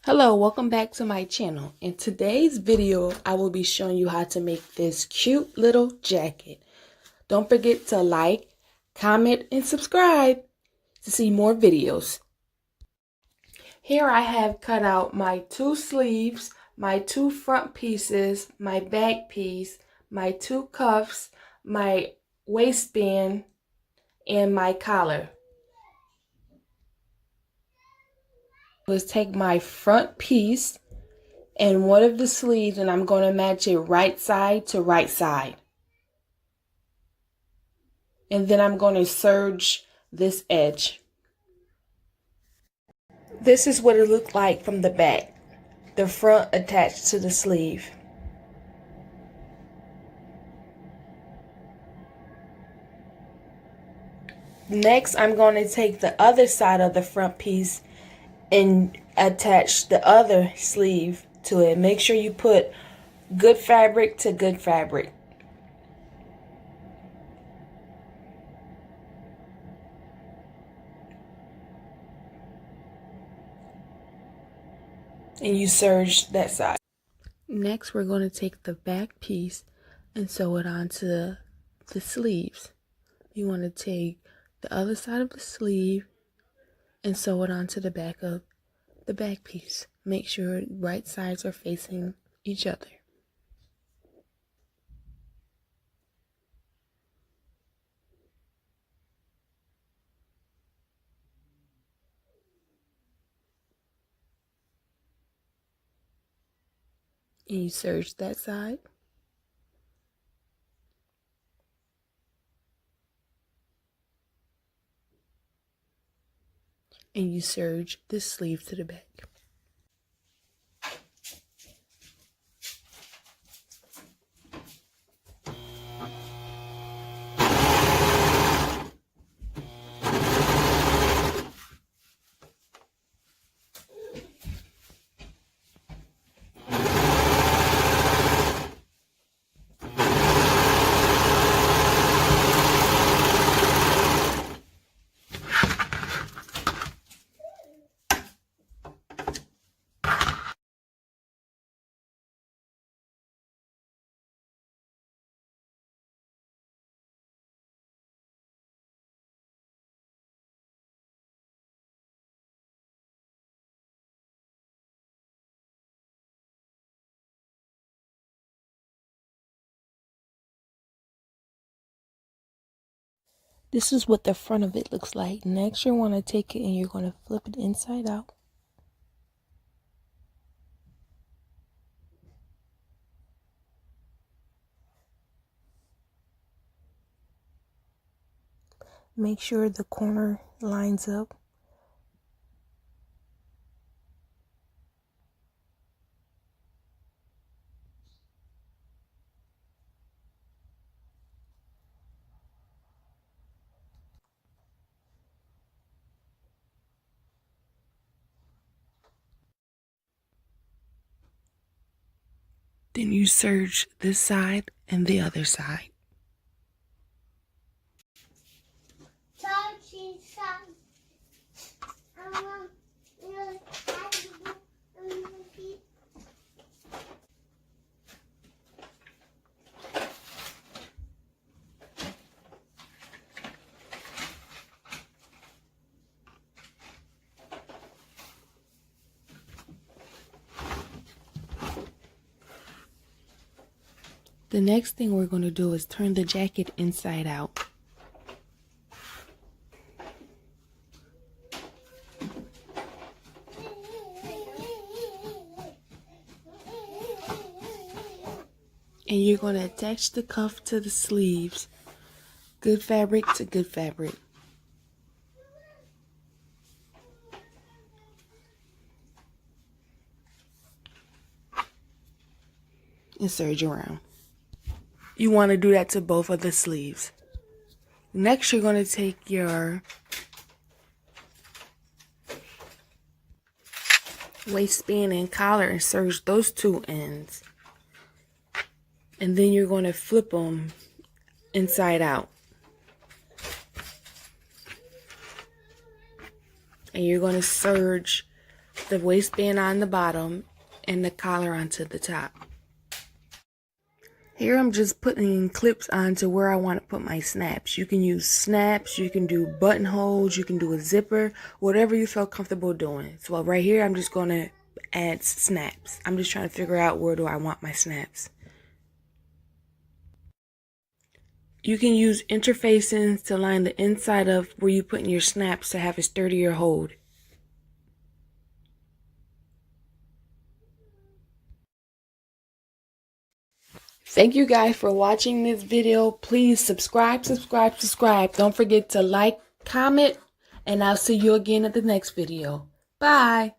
Hello, welcome back to my channel. In today's video, I will be showing you how to make this cute little jacket. Don't forget to like, comment, and subscribe to see more videos. Here I have cut out my two sleeves, my two front pieces, my back piece, my two cuffs, my waistband, and my collar. Let's take my front piece and one of the sleeves, and I'm going to match it right side to right side. And then I'm going to serge this edge. This is what it looked like from the back, the front attached to the sleeve. Next, I'm going to take the other side of the front piece and attach the other sleeve to it. Make sure you put good fabric to good fabric. And you serge that side. Next, we're going to take the back piece and sew it onto the sleeves. You want to take the other side of the sleeve and sew it onto the back of the back piece. Make sure right sides are facing each other. And you serge that side. And you serge this sleeve to the back. This is what the front of it looks like. Next, you want to take it and you're going to flip it inside out. Make sure the corner lines up. Then you serge this side and the other side. The next thing we're going to do is turn the jacket inside out. And you're going to attach the cuff to the sleeves. Good fabric to good fabric. And serge around. You want to do that to both of the sleeves. Next, you're going to take your waistband and collar and serge those two ends. And then you're going to flip them inside out. And you're going to serge the waistband on the bottom and the collar onto the top. Here I'm just putting clips onto where I want to put my snaps. You can use snaps, you can do buttonholes, you can do a zipper, whatever you feel comfortable doing. So right here I'm just going to add snaps. I'm just trying to figure out where do I want my snaps. You can use interfacings to line the inside of where you put in your snaps to have a sturdier hold. Thank you guys for watching this video. Please subscribe. Don't forget to like, comment, and I'll see you again at the next video. Bye.